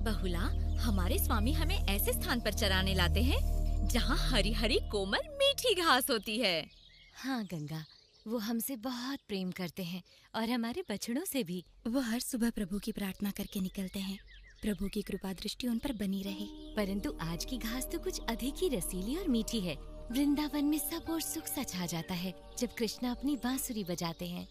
बहुला, हमारे स्वामी हमें ऐसे स्थान पर चराने लाते हैं जहाँ हरी हरी कोमल मीठी घास होती है। हाँ गंगा, वो हमसे बहुत प्रेम करते हैं और हमारे बछड़ों से भी। वो हर सुबह प्रभु की प्रार्थना करके निकलते हैं, प्रभु की कृपा दृष्टि उन पर बनी रहे। परंतु आज की घास तो कुछ अधिक ही रसीली और मीठी है। वृंदावन में सब और सुख सा छा जाता है जब कृष्णा अपनी बांसुरी बजाते हैं।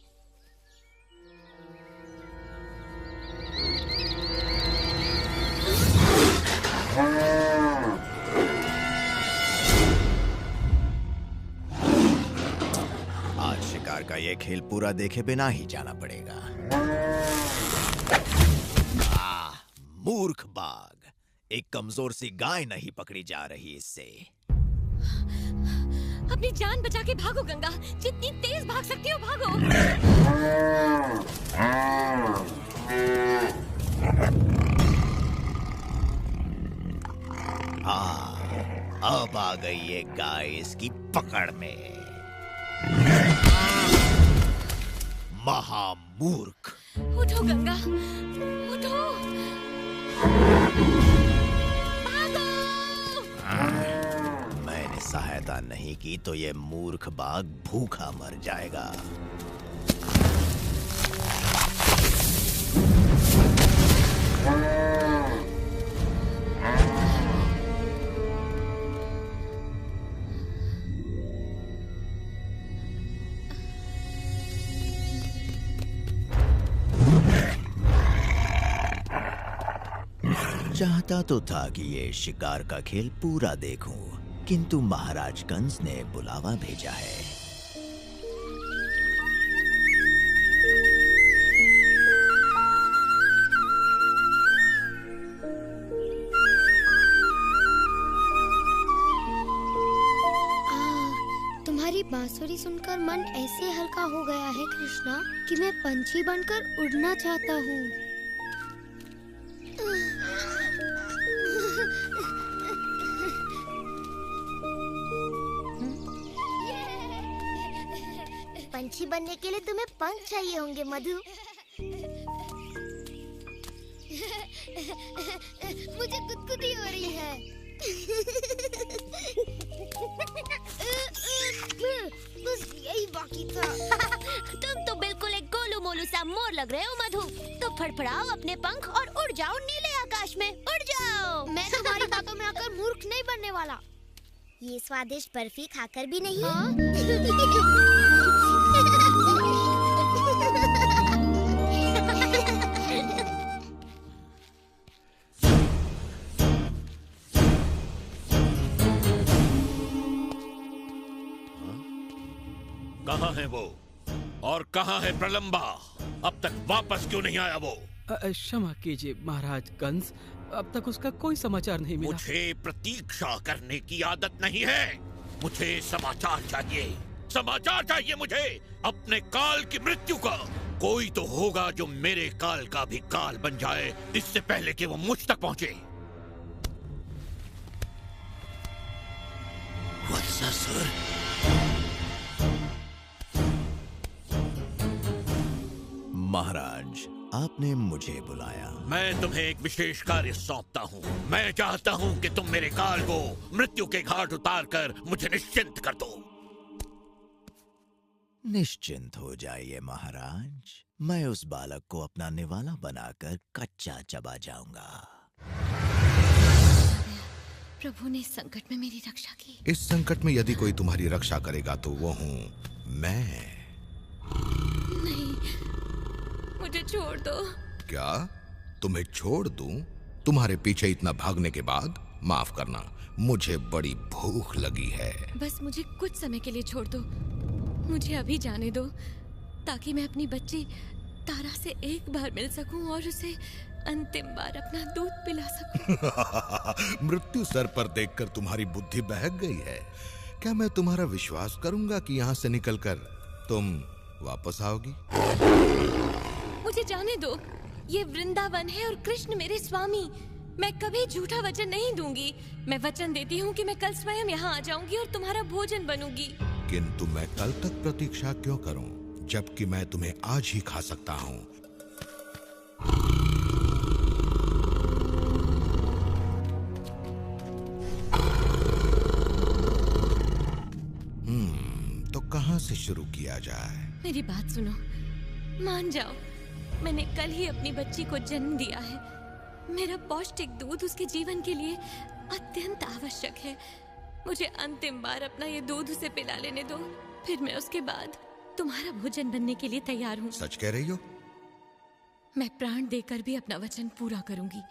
आज शिकार का ये खेल पूरा देखे बिना ही जाना पड़ेगा। मूर्ख बाघ, एक कमजोर सी गाय नहीं पकड़ी जा रही इससे। अपनी जान बचा के भागो गंगा, जितनी तेज भाग सकती हो भागो। अब आ गई ये गाय इसकी पकड़ में। महामूर्ख। उठो गंगा, उठो। मैंने सहायता नहीं की तो ये मूर्ख बाघ भूखा मर जाएगा। चाहता तो था कि ये शिकार का खेल पूरा देखूं, किंतु महाराज कंस ने बुलावा भेजा है। तुम्हारी बांसुरी सुनकर मन ऐसे हल्का हो गया है कृष्णा कि मैं पंछी बनकर उड़ना चाहता हूँ। पंछी बनने के लिए तुम्हें पंख चाहिए होंगे मधु। मुझे गुदगुदी हो रही है। बस यही बाकी था। तुम तो बिल्कुल एक गोलू मोलू सा मोर लग रहे हो मधु। तो फड़फड़ाओ अपने पंख और उड़ जाओ नीले आकाश में, उड़ जाओ। मैं तुम्हारी बातों में आकर मूर्ख नहीं बनने वाला। ये स्वादिष्ट बर्फी खाकर भी नहीं। कहाँ है वो और कहाँ है प्रलंबा? अब तक वापस क्यों नहीं आया वो? क्षमा कीजिए महाराज कंस, अब तक उसका कोई समाचार नहीं मिला। मुझे प्रतीक्षा करने की आदत नहीं है। मुझे समाचार चाहिए, समाचार चाहिए मुझे अपने काल की मृत्यु का। कोई तो होगा जो मेरे काल का भी काल बन जाए इससे पहले कि वो मुझ तक पहुंचे। वत्सासुर, महाराज, आपने मुझे बुलाया। मैं तुम्हें एक विशेष कार्य सौंपता हूँ। मैं चाहता हूँ कि तुम मेरे काल को मृत्यु के घाट उतारकर मुझे निश्चिंत कर दो। निश्चिंत हो जाइए महाराज, मैं उस बालक को अपना निवाला बनाकर कच्चा चबा जाऊंगा। प्रभु ने इस संकट में मेरी रक्षा की। इस संकट में यदि कोई तुम्हारी रक्षा करेगा तो वो हूँ मैं। नहीं, मुझे छोड़ दो। क्या तुम्हें छोड़ दूं? तुम्हारे पीछे इतना भागने के बाद? माफ करना, मुझे बड़ी भूख लगी है। बस मुझे कुछ समय के लिए छोड़ दो। मुझे अभी जाने दो ताकि मैं अपनी बच्ची तारा से एक बार मिल सकूं और उसे अंतिम बार अपना दूध पिला सकूं। मृत्यु सर पर देखकर तुम्हारी बुद्धि बहक गई है। क्या मैं तुम्हारा विश्वास करूंगा कि यहाँ से निकलकर तुम वापस आओगी? मुझे जाने दो। ये वृंदावन है और कृष्ण मेरे स्वामी। मैं कभी झूठा वचन नहीं दूंगी। मैं वचन देती हूँ कि मैं कल स्वयं यहाँ आ जाऊंगी और तुम्हारा भोजन बनूंगी। किंतु मैं कल तक प्रतीक्षा क्यों करूं, जबकि मैं तुम्हें आज ही खा सकता हूँ। से शुरू किया जाए। मेरी बात सुनो, मान जाओ, मैंने कल ही अपनी बच्ची को जन्म दिया है। मेरा पौष्टिक दूध उसके जीवन के लिए अत्यंत आवश्यक है। मुझे अंतिम बार अपना ये दूध उसे पिला लेने दो, फिर मैं उसके बाद तुम्हारा भोजन बनने के लिए तैयार हूँ। सच कह रही हो? मैं प्राण देकर भी अपना वचन पूरा करूंगी।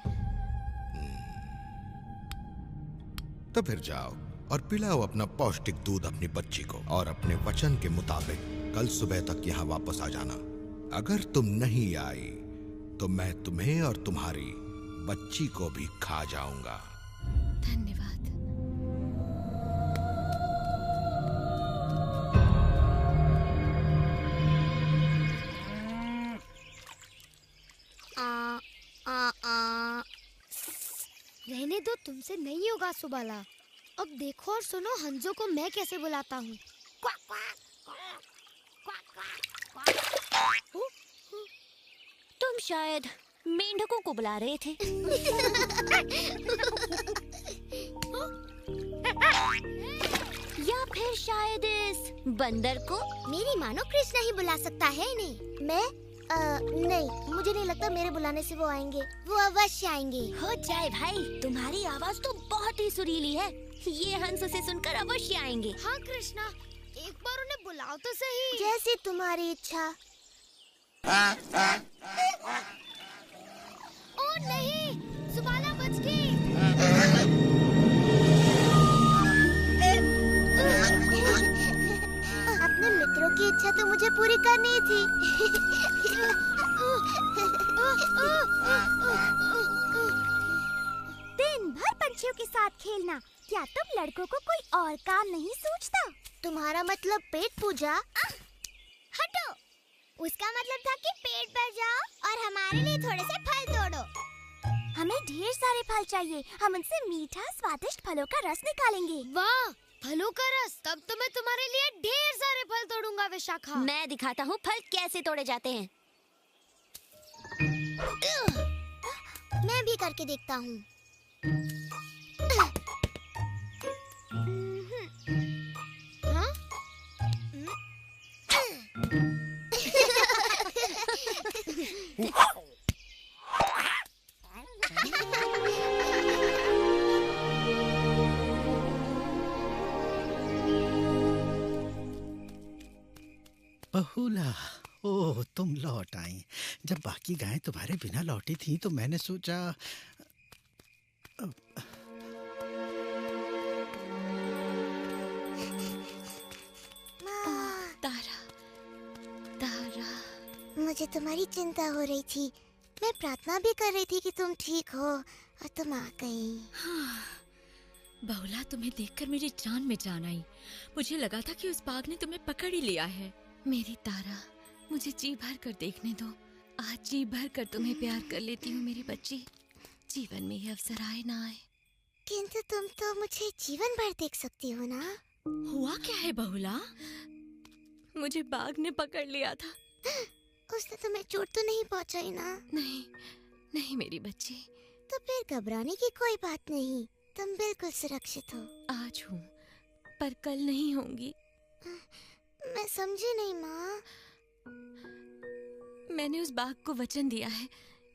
तो फिर जाओ और पिलाओ अपना पौष्टिक दूध अपनी बच्ची को, और अपने वचन के मुताबिक कल सुबह तक यहाँ वापस आ जाना। अगर तुम नहीं आई तो मैं तुम्हें और तुम्हारी बच्ची को भी खा जाऊंगा। धन्यवाद। रहने दो, तुमसे नहीं होगा सुबाला। अब देखो और सुनो हंजो को मैं कैसे बुलाता हूँ। तुम शायद मेंढकों को बुला रहे थे। या फिर शायद इस बंदर को। मेरी मानो कृष्णा ही बुला सकता है इन्हें। मैं नहीं, मुझे नहीं लगता मेरे बुलाने से वो आएंगे। वो अवश्य आएंगे। हो जाए भाई, तुम्हारी आवाज तो बहुत ही सुरीली है। ये हंस उसे सुनकर अवश्य आएंगे। हाँ कृष्णा, एक बार उन्हें बुलाओ तो सही। जैसी तुम्हारी इच्छा। ओ नहीं, सुबाला बच गई। अपने मित्रों की इच्छा तो मुझे पूरी करनी थी। दिन भर पंछियों के साथ खेलना, क्या तुम लड़कों को कोई और काम नहीं सूझता? तुम्हारा मतलब पेट पूजा? हटो, उसका मतलब था कि पेट भर जाओ और हमारे लिए थोड़े से फल तोड़ो। हमें ढेर सारे फल चाहिए। हम उनसे मीठा स्वादिष्ट फलों का रस निकालेंगे। वाह, फलों का रस! तब तो मैं तुम्हारे लिए ढेर सारे फल तोड़ूंगा विशाखा। मैं दिखाता हूँ फल कैसे तोड़े जाते हैं। मैं भी करके देखता हूँ। हाँ? बहुला, ओह तुम लौट आई। जब बाकी गायें तुम्हारे बिना लौटी थी तो मैंने सोचा तारा, तारा, मुझे तुम्हारी चिंता हो रही थी। मैं प्रार्थना भी कर रही थी कि तुम ठीक हो और तुम आ गई। हाँ, बहुला, तुम्हें देखकर मेरी जान में जान आई। मुझे लगा था कि उस बाघ ने तुम्हें पकड़ ही लिया है। मेरी तारा, मुझे जी भर कर देखने दो। आज जी भर कर तुम्हें प्यार कर लेती हूँ मेरी बच्ची। जीवन में ये अवसर आए ना आए। किंतु तुम तो मुझे जीवन भर देख सकती हो ना। हुआ क्या है बहुला? मुझे बाघ ने पकड़ लिया था। उसने तुम्हें चोट तो नहीं पहुंचाई ना? नहीं, नहीं मेरी बच्ची। तो फिर घबराने की कोई बात नहीं, तुम बिल्कुल सुरक्षित हो। आज हूँ, पर कल नहीं होंगी। मैं समझी नहीं माँ। मैंने उस बाघ को वचन दिया है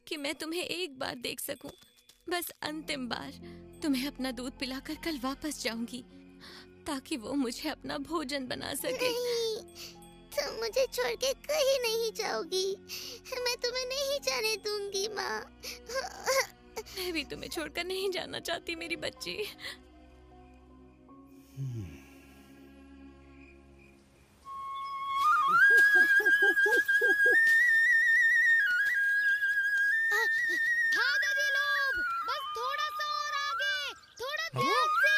कि मैं तुम्हें एक बार देख सकूं, बस अंतिम बार। तुम्हें अपना दूध पिलाकर कल वापस जाऊंगी, ताकि वो मुझे अपना भोजन बना सके। नहीं, तुम मुझे छोड़ के कहीं नहीं जाओगी। मैं तुम्हें नहीं जाने दूंगी माँ। मैं भी तुम्हें छोड़कर नहीं जाना चाहती मेरी बच्ची। हाँ दादी लोग, बस थोड़ा सा और आगे, थोड़ा ध्यान से।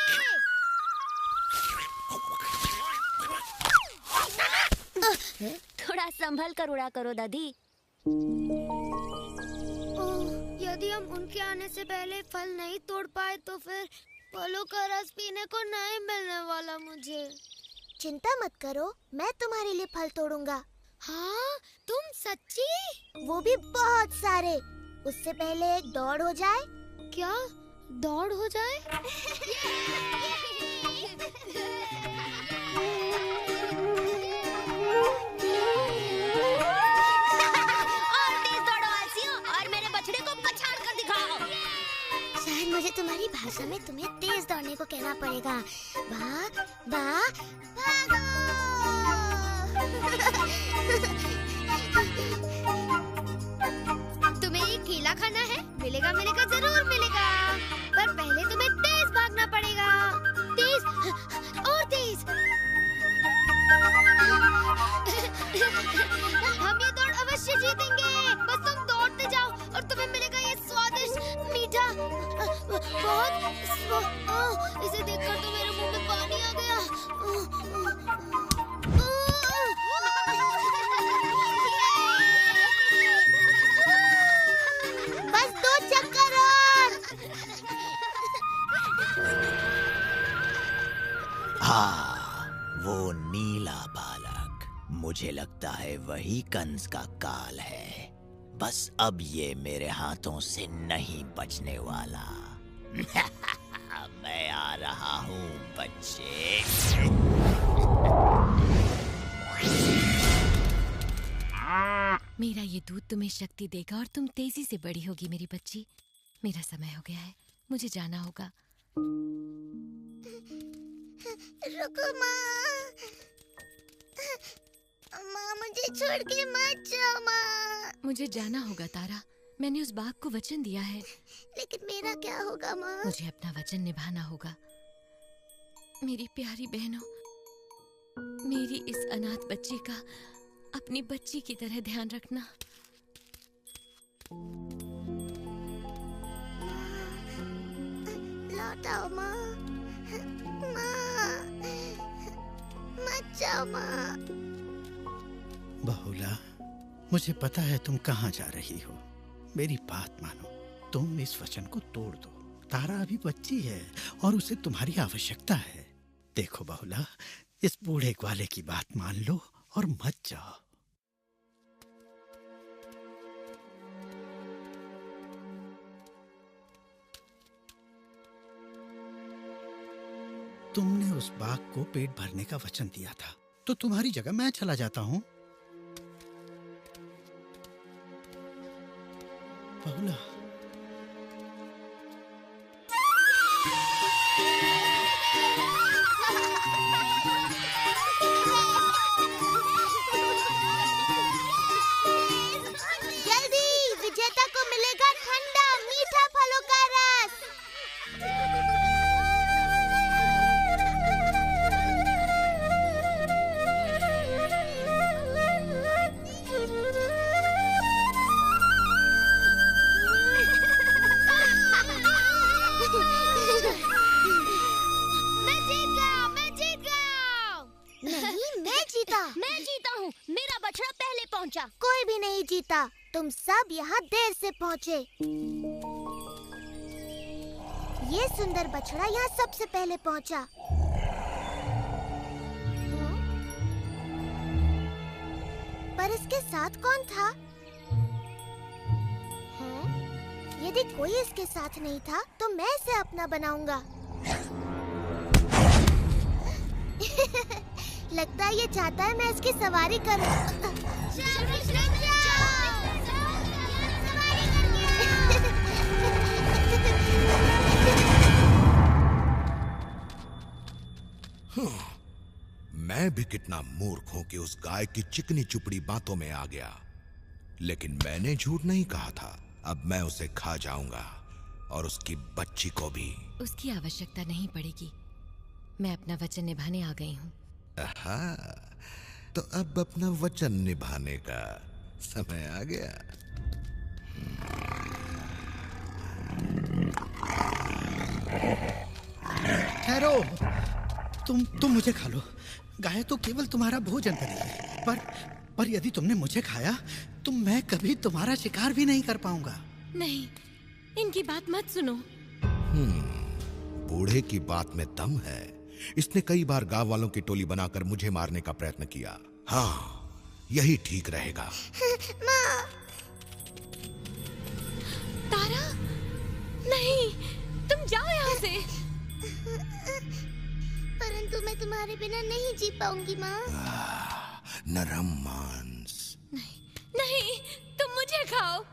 थोड़ा संभल कर उड़ा करो दादी। यदि हम उनके आने से पहले फल नहीं तोड़ पाए तो फिर फलों का रस पीने को नहीं मिलने वाला मुझे। चिंता मत करो, मैं तुम्हारे लिए फल तोड़ूंगा। हाँ, तुम सच्ची? वो भी बहुत सारे। उससे पहले एक दौड़ हो जाए। क्या दौड़ हो जाए? हर समय तुम्हें तेज दौड़ने को कहना पड़ेगा। भाग भाग भागो। तुम्हें ये केला खाना है? मिलेगा मिलेगा जरूर मिलेगा, पर पहले तुम्हें तेज भागना पड़ेगा। तेज और तेज। हम ये दौड़ अवश्य जीतेंगे। बस तुम दौड़ते जाओ और तुम्हें मिलेगा ये स्वादिष्ट मीठा बहुत। इसे देखकर तो मेरे मुंह में पानी आ गया। बस 2 चक्कर और। हाँ, वो नीला बालक, मुझे लगता है वही कंस का काल है। बस अब ये मेरे हाथों से नहीं बचने वाला। मैं आ रहा हूँ बच्चे। मेरा ये दूध तुम्हें शक्ति देगा और तुम तेजी से बड़ी होगी मेरी बच्ची। मेरा समय हो गया है, मुझे जाना होगा। रुको माँ। माँ मुझे छोड़ के मत जाओ माँ। मुझे जाना होगा तारा, मैंने उस बाघ को वचन दिया है। लेकिन मेरा क्या होगा माँ? मुझे अपना वचन निभाना होगा। मेरी प्यारी बहनों, मेरी इस अनाथ बच्ची का अपनी बच्ची की तरह ध्यान रखना। लौट आओ माँ। माँ मत जाओ माँ। बहुला, मुझे पता है तुम कहाँ जा रही हो। मेरी बात मानो, तुम इस वचन को तोड़ दो। तारा अभी बच्ची है और उसे तुम्हारी आवश्यकता है। देखो बहुला, इस बूढ़े ग्वाले की बात मान लो और मत जाओ। तुमने उस बाघ को पेट भरने का वचन दिया था, तो तुम्हारी जगह मैं चला जाता हूँ। बहुला, जल्दी, विजेता को मिलेगा ठंडा मीठा फलों का रस। मैं जीता हूँ। मेरा बछड़ा पहले पहुँचा। कोई भी नहीं जीता, तुम सब यहाँ देर से पहुँचे। ये सुंदर बछड़ा यहाँ सबसे पहले पहुँचा। पर इसके साथ कौन था? यदि कोई इसके साथ नहीं था, तो मैं इसे अपना बनाऊंगा। लगता है ये चाहता है मैं इसकी सवारी करूं। मैं भी कितना मूर्ख हूं कि उस गाय की चिकनी चुपड़ी बातों में आ गया। लेकिन मैंने झूठ नहीं कहा था। अब मैं उसे खा जाऊंगा और उसकी बच्ची को भी। उसकी आवश्यकता नहीं पड़ेगी। मैं अपना वचन निभाने आ गई हूँ। तो अब अपना वचन निभाने का समय आ गया। ठहरो, तुम मुझे खा लो। गाय तो केवल तुम्हारा भोजन करेगी, पर यदि तुमने मुझे खाया तो मैं कभी तुम्हारा शिकार भी नहीं कर पाऊंगा। नहीं, इनकी बात मत सुनो। बूढ़े की बात में दम है। इसने कई बार गांव वालों की टोली बनाकर मुझे मारने का प्रयत्न किया। हाँ, यही ठीक रहेगा। माँ। तारा, नहीं, तुम जाओ यहाँ से। परंतु मैं तुम्हारे बिना नहीं जी पाऊंगी माँ। नरम मांस। नहीं, तुम मुझे खाओ।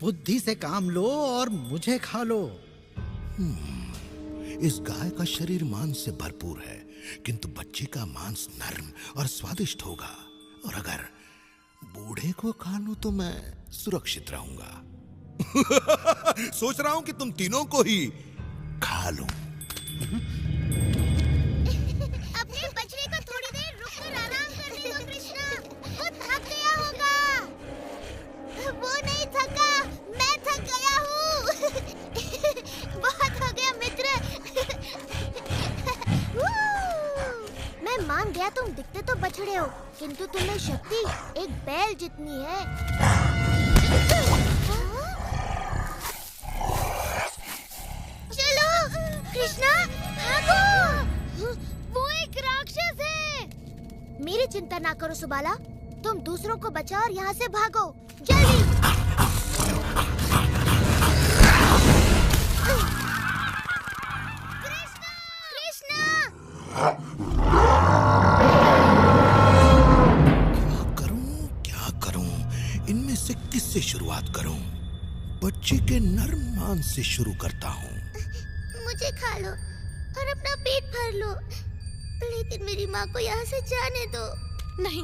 बुद्धि से काम लो और मुझे खा लो। इस गाय का शरीर मांस से भरपूर है, किंतु बच्चे का मांस नरम और स्वादिष्ट होगा। और अगर बूढ़े को खा लूं तो मैं सुरक्षित रहूंगा। सोच रहा हूं कि तुम तीनों को ही खा लूं। अपने बछड़े को थोड़ी देर रुककर आराम करने दो कृष्णा, वो थक गया होगा। वो नहीं थका, मैं थक गया हूँ। बहुत हो गया मित्र। मैं मान गया तुम दिखते तो बछड़े हो, किंतु तुम्हें शक्ति एक बैल जितनी है। चलो कृष्णा, भागो। वो एक राक्षस है। मेरी चिंता ना करो सुबाला, तुम दूसरों को बचाओ और यहाँ से भागो जल्दी। कृष्णा, कृष्णा। क्या करूं? इनमें से किससे शुरुआत करूं? बच्चे के नरम मांस से शुरू करता हूं। मुझे खा लो और अपना पेट भर लो, लेकिन मेरी माँ को यहाँ से जाने दो। नहीं,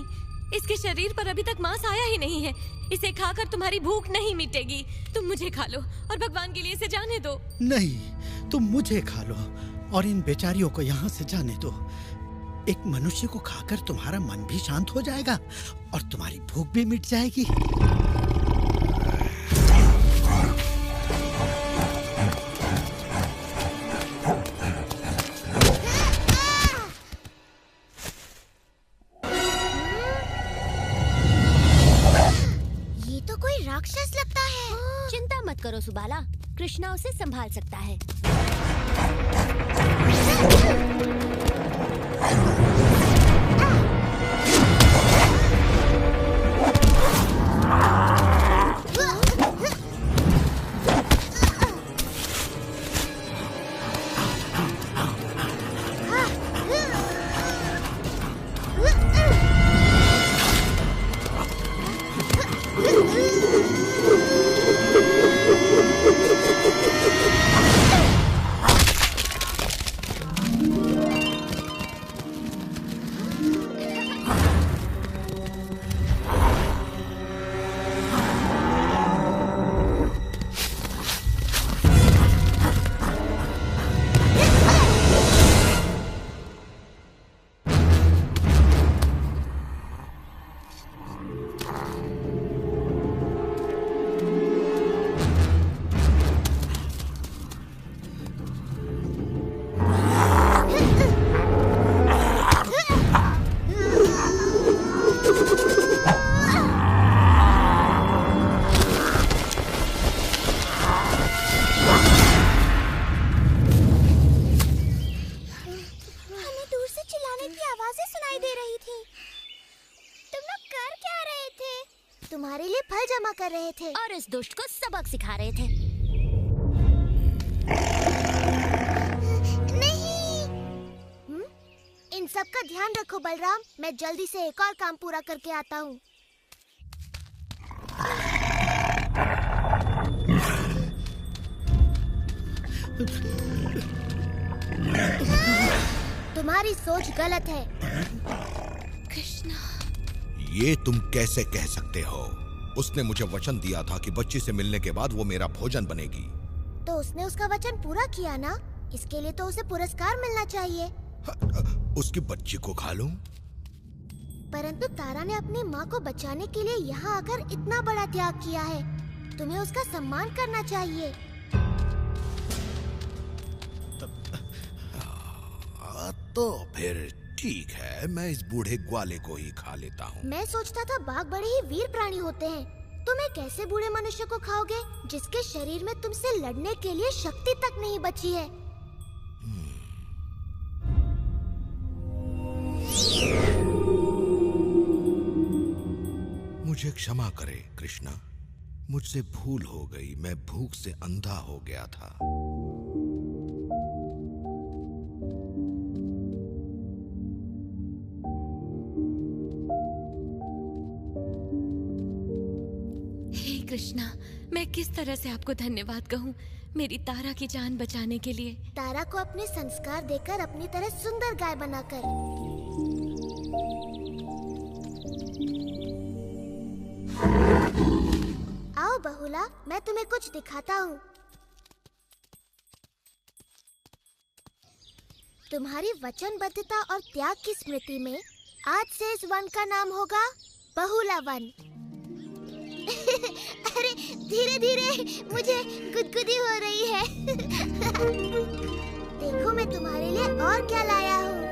इसके शरीर पर अभी तक मांस आया ही नहीं है। इसे खाकर तुम्हारी भूख नहीं मिटेगी। तुम मुझे खा लो और भगवान के लिए इसे जाने दो। नहीं, तुम मुझे खा लो और इन बेचारियों को यहाँ से जाने दो। एक मनुष्य को खाकर तुम्हारा मन भी शांत हो जाएगा और तुम्हारी भूख भी मिट जाएगी। ये तो कोई राक्षस लगता है। चिंता मत करो सुबाला, कृष्णा उसे संभाल सकता है। तुम्हारे लिए फल जमा कर रहे थे और इस दुष्ट को सबक सिखा रहे थे। नहीं। इन सब का ध्यान रखो बलराम, मैं जल्दी से एक और काम पूरा करके आता हूँ। तुम्हारी सोच गलत है। कृष्णा, ये तुम कैसे कह सकते हो? उसने मुझे वचन दिया था कि बच्ची से मिलने के बाद वो मेरा भोजन बनेगी। तो उसने उसका वचन पूरा किया ना, इसके लिए तो उसे पुरस्कार मिलना चाहिए। उसकी बच्ची को खा लूं? परंतु तारा ने अपनी माँ को बचाने के लिए यहाँ आकर इतना बड़ा त्याग किया है, तुम्हें उसका सम्मान करना चाहिए। तो फिर ठीक है, मैं इस बूढ़े ग्वाले को ही खा लेता हूँ। मैं सोचता था बाघ बड़े ही वीर प्राणी होते हैं, तुम एक ऐसे बूढ़े मनुष्य को खाओगे जिसके शरीर में तुमसे लड़ने के लिए शक्ति तक नहीं बची है। मुझे क्षमा करे कृष्णा, मुझसे भूल हो गई, मैं भूख से अंधा हो गया था। कृष्णा, मैं किस तरह से आपको धन्यवाद कहूँ। मेरी तारा की जान बचाने के लिए। तारा को अपने संस्कार देकर अपनी तरह सुंदर गाय बनाकर। आओ बहुला, मैं तुम्हें कुछ दिखाता हूँ। तुम्हारी वचनबद्धता और त्याग की स्मृति में आज से इस वन का नाम होगा बहुला वन। अरे धीरे धीरे, मुझे गुदगुदी हो रही है। देखो मैं तुम्हारे लिए और क्या लाया हूँ।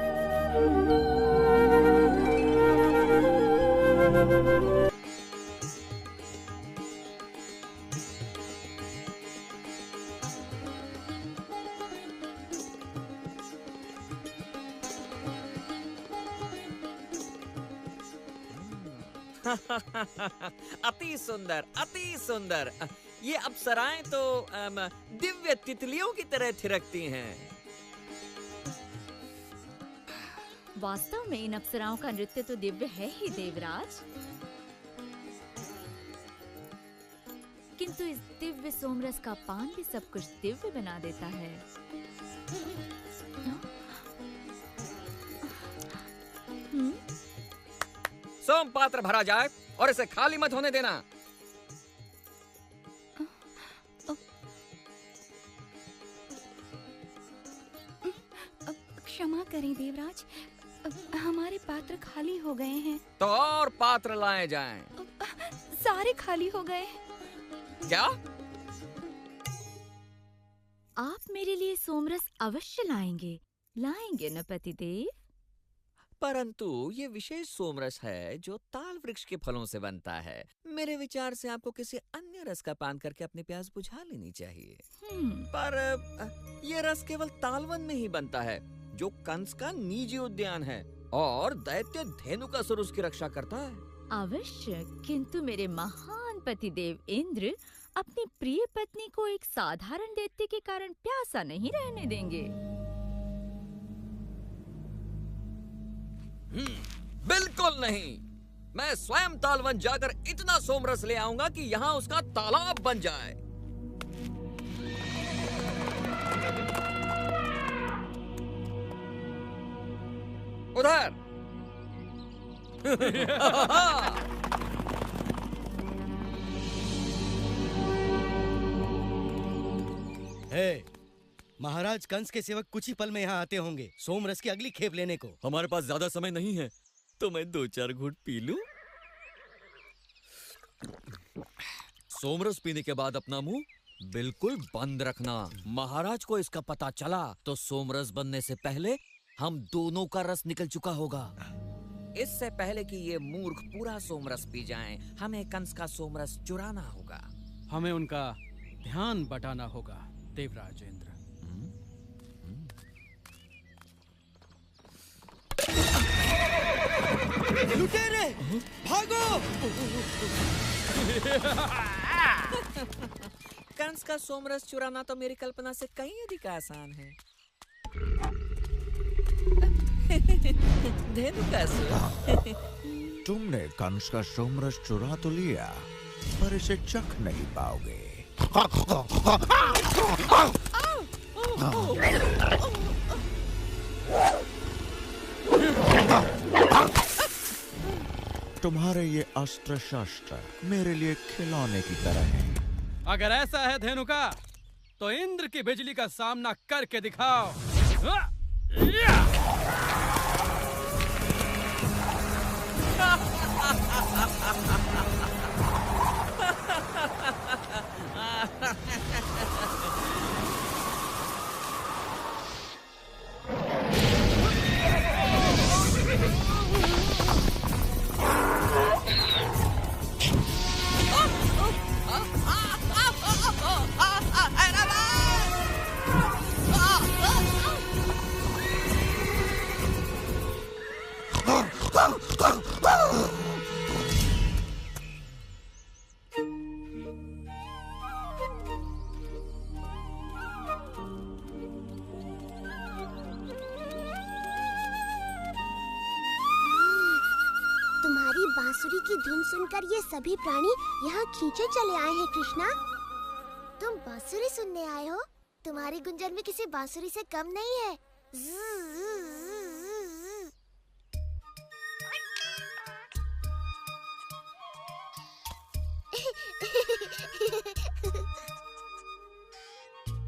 अति सुंदर, अति सुंदर। ये अप्सराएं तो दिव्य तितलियों की तरह थिरकती हैं। वास्तव में इन अप्सराओं का नृत्य तो दिव्य है ही देवराज, किंतु इस दिव्य सोमरस का पान भी सब कुछ दिव्य बना देता है। सोम पात्र भरा जाए और इसे खाली मत होने देना। क्षमा करें देवराज, हमारे पात्र खाली हो गए हैं। तो और पात्र लाए जाएं। सारे खाली हो गए। क्या? आप मेरे लिए सोमरस अवश्य लाएंगे, लाएंगे न पतिदेव? परंतु ये विशेष सोमरस है जो ताल वृक्ष के फलों से बनता है। मेरे विचार से आपको किसी अन्य रस का पान करके अपनी प्यास बुझा लेनी चाहिए। पर ये रस केवल तालवन में ही बनता है, जो कंस का निजी उद्यान है, और दैत्य धेनुकासुर उसकी रक्षा करता है। अवश्य, किंतु मेरे महान पतिदेव इंद्र अपनी प्रिय पत्नी को एक साधारण दैत्य के कारण प्यासा नहीं रहने देंगे। बिल्कुल नहीं। मैं स्वयं तालवन जाकर इतना सोमरस ले आऊंगा कि यहाँ उसका तालाब बन जाए। उधर। हे, महाराज कंस के सेवक कुछ ही पल में यहाँ आते होंगे सोमरस की अगली खेप लेने को। हमारे पास ज्यादा समय नहीं है, तो मैं 2-4 घूंट पी लूं। सोमरस पीने के बाद अपना मुंह बिल्कुल बंद रखना। महाराज को इसका पता चला तो सोमरस बनने से पहले हम दोनों का रस निकल चुका होगा। इससे पहले कि ये मूर्ख पूरा सोमरस पी जाएं, हमें कंस का सोमरस चुराना होगा। हमें उनका ध्यान बटाना होगा देवराज इंद्र। लुटेरे, भागो! कंस का सोमरस चुराना तो मेरी कल्पना से कहीं अधिक आसान है। धेनुकासुर, तुमने कंस का सोमरस चुरा तो लिया, पर इसे चख नहीं पाओगे। तुम्हारे ये अस्त्र शस्त्र मेरे लिए खिलौने की तरह हैं। अगर ऐसा है धेनुका, तो इंद्र की बिजली का सामना करके दिखाओ। बांसुरी की धुन सुनकर ये सभी प्राणी यहाँ खींचे चले आए हैं कृष्णा। तुम बांसुरी सुनने आए हो? तुम्हारी गुंजन भी किसी बांसुरी से कम नहीं है।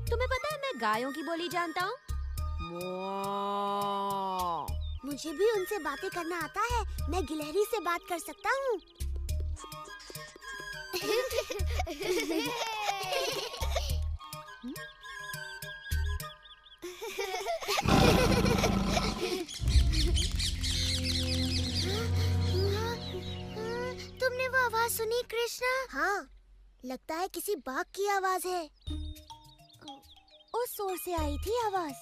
तुम्हें पता है मैं गायों की बोली जानता हूँ। मुझे भी उनसे बातें करना आता है। मैं गिलहरी से बात कर सकता हूँ। तुमने वो आवाज सुनी कृष्णा? हाँ, लगता है किसी बाघ की आवाज है। उस ओर से आई थी आवाज।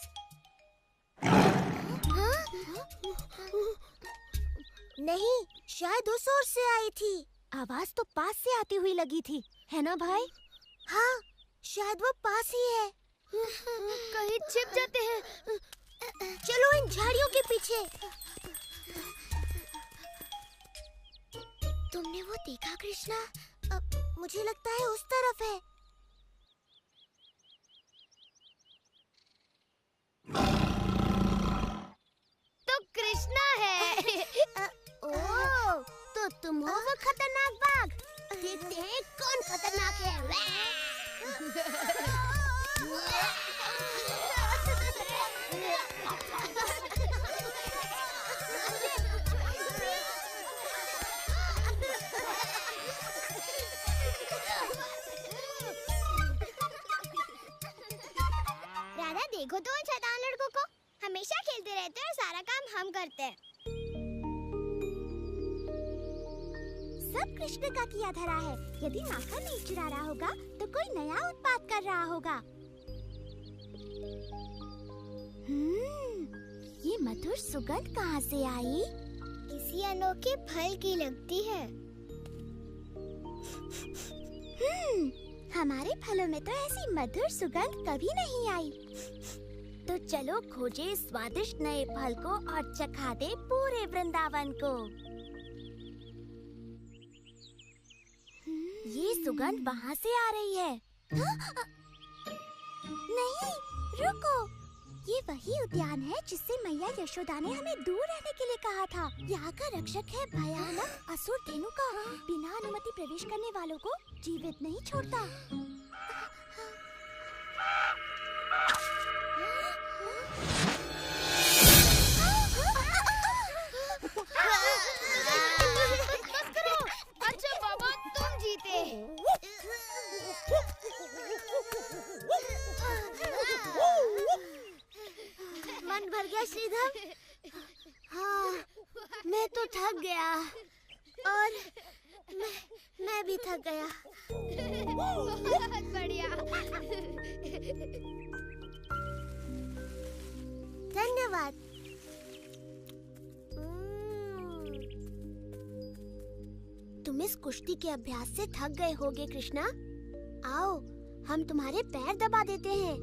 नहीं, शायद उस ओर से आई थी। आवाज तो पास से आती हुई लगी थी, है ना भाई? हाँ, शायद वो पास ही है। कहीं छिप जाते हैं। चलो इन झाड़ियों के पीछे। तुमने वो देखा कृष्णा? मुझे लगता है उस तरफ है। तो कृष्णा है। ओह, तो तुम हो वो खतरनाक बाघ। देखते हैं कौन खतरनाक है। राधा, देखो तो उन शैतान लड़कों को। हमेशा खेलते रहते हैं और सारा काम हम करते हैं। सब कृष्ण का किया धरा है। यदि माखन नहीं चुरा रहा होगा तो कोई नया उत्पात कर रहा होगा। ये मधुर सुगंध कहाँ से आई? किसी अनोखे फल की लगती है। हमारे फलों में तो ऐसी मधुर सुगंध कभी नहीं आई। तो चलो खोजे स्वादिष्ट नए फल को और चखा दे पूरे वृंदावन को। ये सुगंध वहाँ से आ रही है। नहीं, रुको। ये वही उद्यान है जिससे मैया यशोदा ने हमें दूर रहने के लिए कहा था। यहाँ का रक्षक है भयानक असुर धेनुका। बिना अनुमति प्रवेश करने वालों को जीवित नहीं छोड़ता। अच्छा बाबा, तुम जीते। मन भर गया श्रीधर? हाँ, मैं तो थक गया। और मैं भी थक गया। बहुत बढ़िया। धन्यवाद। तुम इस कुश्ती के अभ्यास से थक गए होगे कृष्णा। आओ, हम तुम्हारे पैर दबा देते हैं।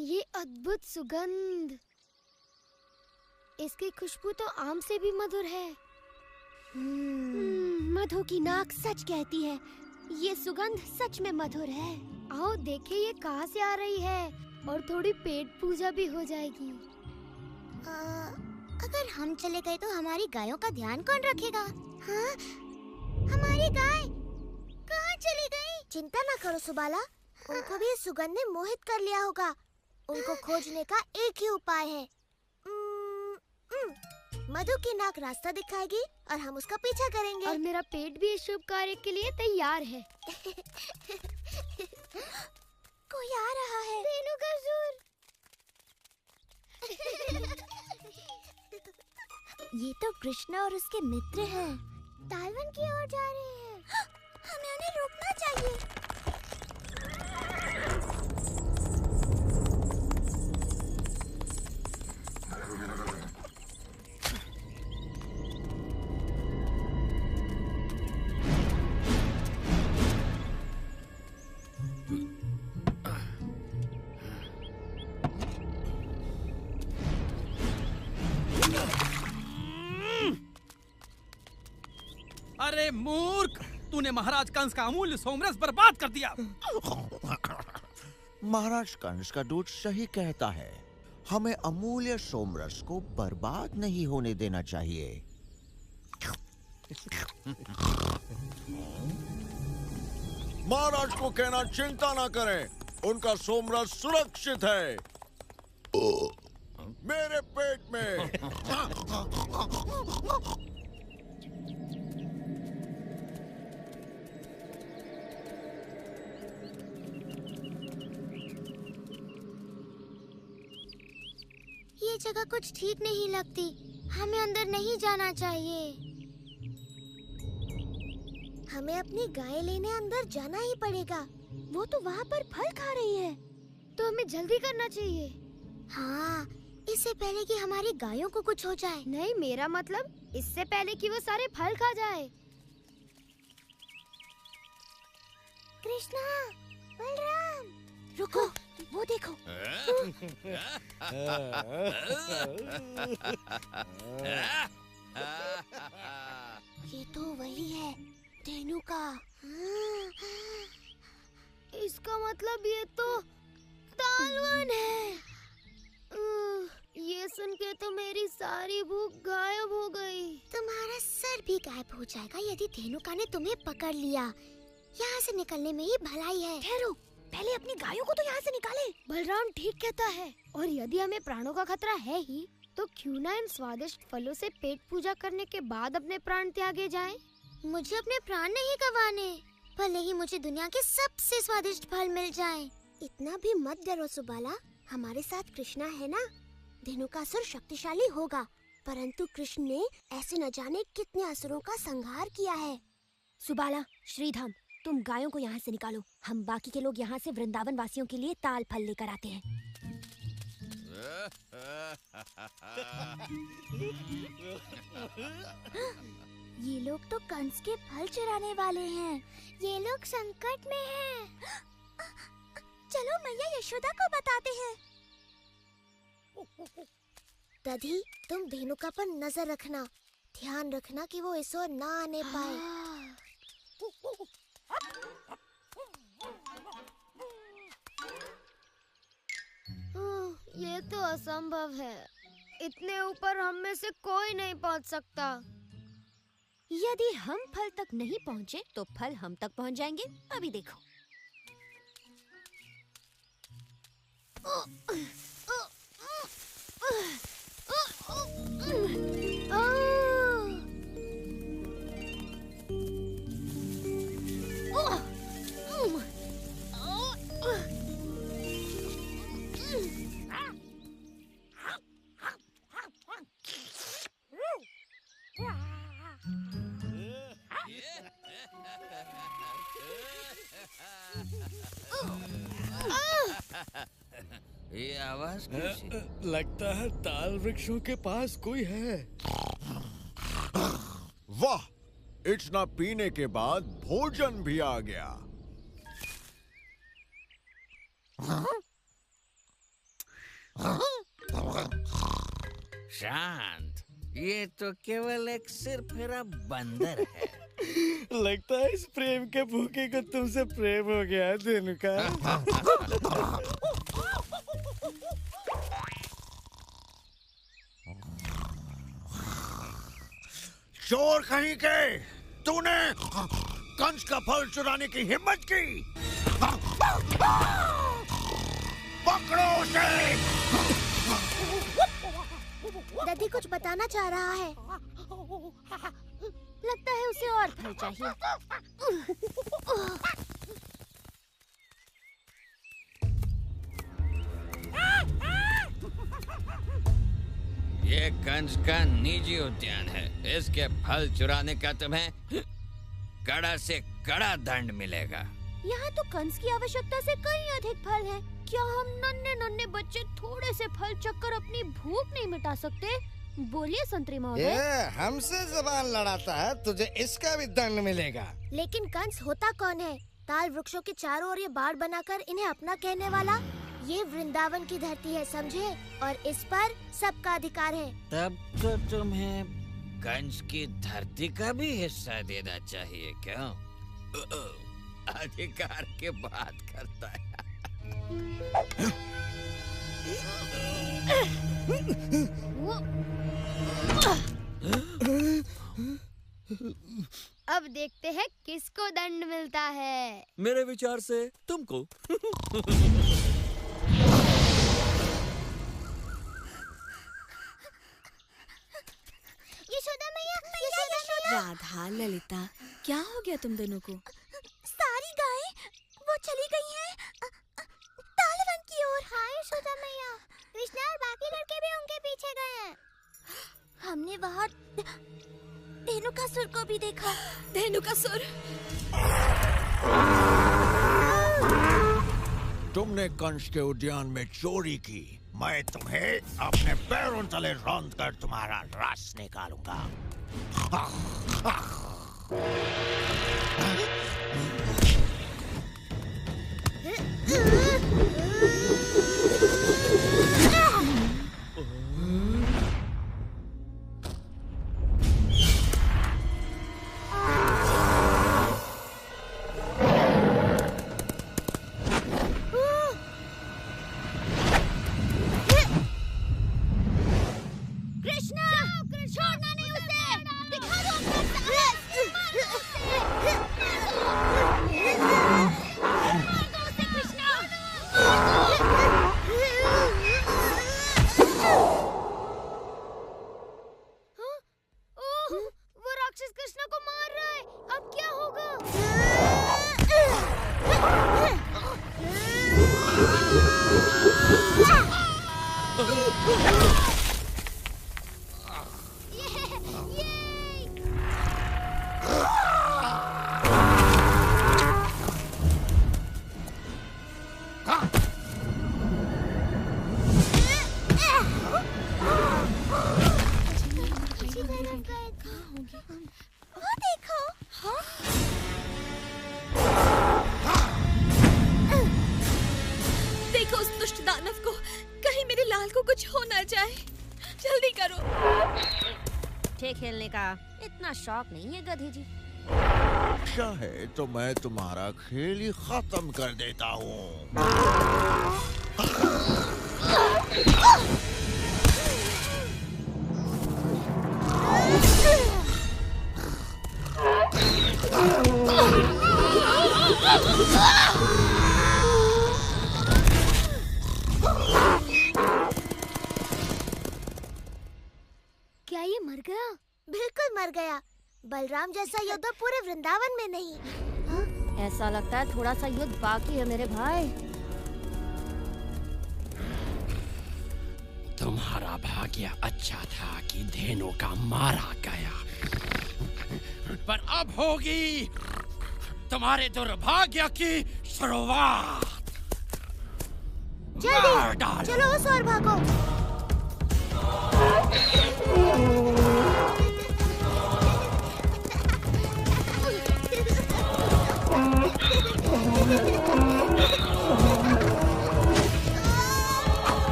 ये अद्भुत सुगंध। इसकी खुशबू तो आम से भी मधुर है। मधु की नाक सच कहती है। ये सुगंध सच में मधुर है। आओ देखें ये कहाँ से आ रही है। और थोड़ी पेट पूजा भी हो जाएगी। अगर हम चले गए तो हमारी गायों का ध्यान कौन रखेगा? हाँ, हमारी गाय कहाँ चली गई? चिंता ना करो सुबाला, उनको भी इस सुगंध ने मोहित कर लिया होगा। उनको खोजने का एक ही उपाय है। मधु की नाक रास्ता दिखाएगी और हम उसका पीछा करेंगे। और मेरा पेट भी इस शुभ कार्य के लिए तैयार है। कोई आ रहा है। धेनुकासुर। ये तो कृष्ण और उसके मित्र हैं। तालवन की ओर जा रहे हैं। हमें उन्हें रोकना चाहिए। मूर्ख, तूने महाराज कंस का अमूल्य सोमरस बर्बाद कर दिया। महाराज कंस का दूत सही कहता है, हमें अमूल्य सोमरस को बर्बाद नहीं होने देना चाहिए। महाराज को कहना चिंता ना करें, उनका सोमरस सुरक्षित है मेरे पेट में। ये जगह कुछ ठीक नहीं लगती, हमें अंदर नहीं जाना चाहिए। हमें अपनी गाय लेने अंदर जाना ही पड़ेगा। वो तो वहाँ पर फल खा रही है, तो हमें जल्दी करना चाहिए। हाँ, इससे पहले कि हमारी गायों को कुछ हो जाए। नहीं, मेरा मतलब इससे पहले कि वो सारे फल खा जाए। कृष्णा, बलराम, रुको, वो देखो। ये तो वही है, धेनुका। इसका मतलब ये तो तालवन है। ये सुन के तो मेरी सारी भूख गायब हो गई। तुम्हारा सर भी गायब हो जाएगा यदि धेनुका ने तुम्हें पकड़ लिया। यहाँ से निकलने में ही भलाई है। ठहरो, पहले अपनी गायों को तो यहाँ से निकाले। बलराम ठीक कहता है, और यदि हमें प्राणों का खतरा है ही, तो क्यों ना इन स्वादिष्ट फलों से पेट पूजा करने के बाद अपने प्राण त्यागे जाएं? मुझे अपने प्राण नहीं गंवाने, भले ही मुझे दुनिया के सबसे स्वादिष्ट फल मिल जाएं। इतना भी मत डरो सुबाला, हमारे साथ कृष्णा है ना। धेनुकासुर शक्तिशाली होगा, परंतु कृष्ण ने ऐसे न जाने कितने असुरों का संहार किया है। सुबाला, श्रीधाम, तुम गायों को यहाँ से निकालो। हम बाकी के लोग यहाँ से वृंदावन वासियों के लिए ताल फल लेकर आते हैं। ये लोग तो कंस के फल चुराने वाले हैं। ये लोग संकट में हैं। चलो मैया यशोदा को बताते हैं। दधी, तुम धेनुका पर नजर रखना, ध्यान रखना कि वो इस ओर ना आने पाए। ये तो असंभव है, इतने ऊपर हम में से कोई नहीं पहुंच सकता। यदि हम फल तक नहीं पहुंचे तो फल हम तक पहुंच जाएंगे। अभी देखो। ये आवाज कैसी? लगता है ताल वृक्षों के पास कोई है। वाह, इतना पीने के बाद भोजन भी आ गया। शांत, ये तो केवल एक सिरफिरा बंदर है। लगता है इस प्रेम के भूखे को तुमसे प्रेम हो गया है धेनुका। चोर कहीं के, तूने कंस का फल चुराने की हिम्मत की। पकड़ो उसे। दधी कुछ बताना चाह रहा है। लगता है उसे और फल चाहिए। ये कंस का निजी उद्यान है, इसके फल चुराने का तुम्हें कड़ा से कड़ा दंड मिलेगा। यहाँ तो कंस की आवश्यकता से कहीं अधिक फल है। क्या हम नन्हे नन्हे बच्चे थोड़े से फल चखकर अपनी भूख नहीं मिटा सकते? बोलिए संतरी महोदय। ये हमसे जबान लड़ाता है, तुझे इसका भी दंड मिलेगा। लेकिन कंस होता कौन है? ताल वृक्षों के चारों ओर ये बाड़ बनाकर इन्हें अपना कहने वाला। ये वृंदावन की धरती है, समझे? और इस पर सबका अधिकार है। तब तो तुम्हें कंस की धरती का भी हिस्सा देना चाहिए क्यों? अधिकार की बात करता है। अब देखते हैं किसको दंड मिलता है। मेरे विचार से तुमको। यशोदा मैया, यशोदा। राधा, ललिता, क्या हो गया तुम दोनों को? सारी गायें वो चली गई हैं तालवन की ओर। हाँ यशोदा मैया, कृष्णा और बाकी लड़के भी उनके पीछे गए हैं। हमने वहाँ धेनुकासुर को भी देखा। धेनुकासुर? तुमने कंस के उद्यान में चोरी की, मैं तुम्हें अपने पैरों तले रौंद कर तुम्हारा रस निकालूंगा। खेलने का इतना शौक नहीं है गधे जी। चाहे तो मैं तुम्हारा खेल ही खत्म कर देता हूँ। क्या ये मर गया? बिल्कुल मर गया। बलराम जैसा योद्धा पूरे वृंदावन में नहीं। हाँ? ऐसा लगता है थोड़ा सा युद्ध बाकी है मेरे भाई। तुम्हारा भाग्य अच्छा था कि धेनु का मारा गया, पर अब होगी तुम्हारे दुर्भाग्य की शुरुआत। जल्दी चलो उस ओर भागो।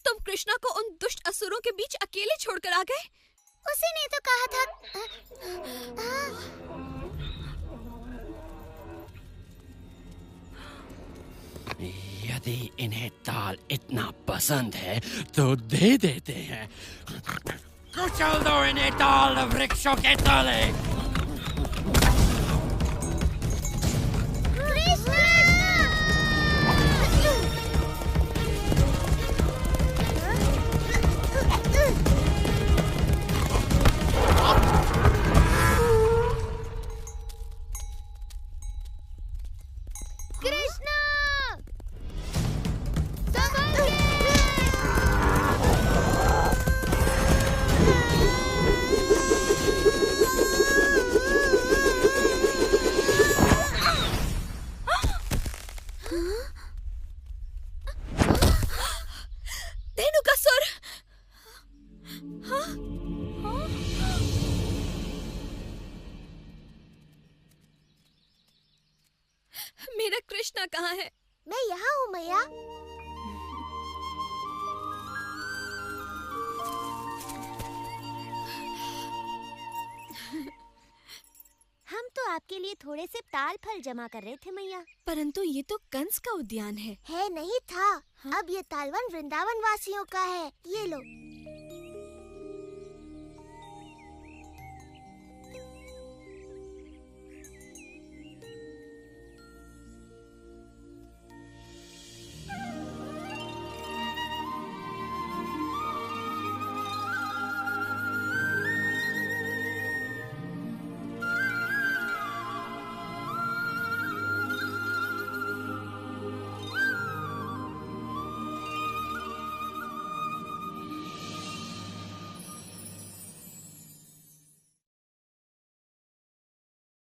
तुम कृष्णा को उन दुष्ट असुरों के बीच अकेले छोड़कर आ गए? उसी ने तो कहा था। यदि इन्हें ताल इतना पसंद है तो दे देते हैं। कुचल दो इन्हें ताल वृक्षों के तले। कृष्णा धेनुकासुर! मेरा कृष्णा कहाँ है? मैं यहाँ हूँ मैया। हम तो आपके लिए थोड़े से ताल फल जमा कर रहे थे मैया। परंतु ये तो कंस का उद्यान है। है नहीं था। अब ये तालवन वृंदावन वासियों का है। ये लो।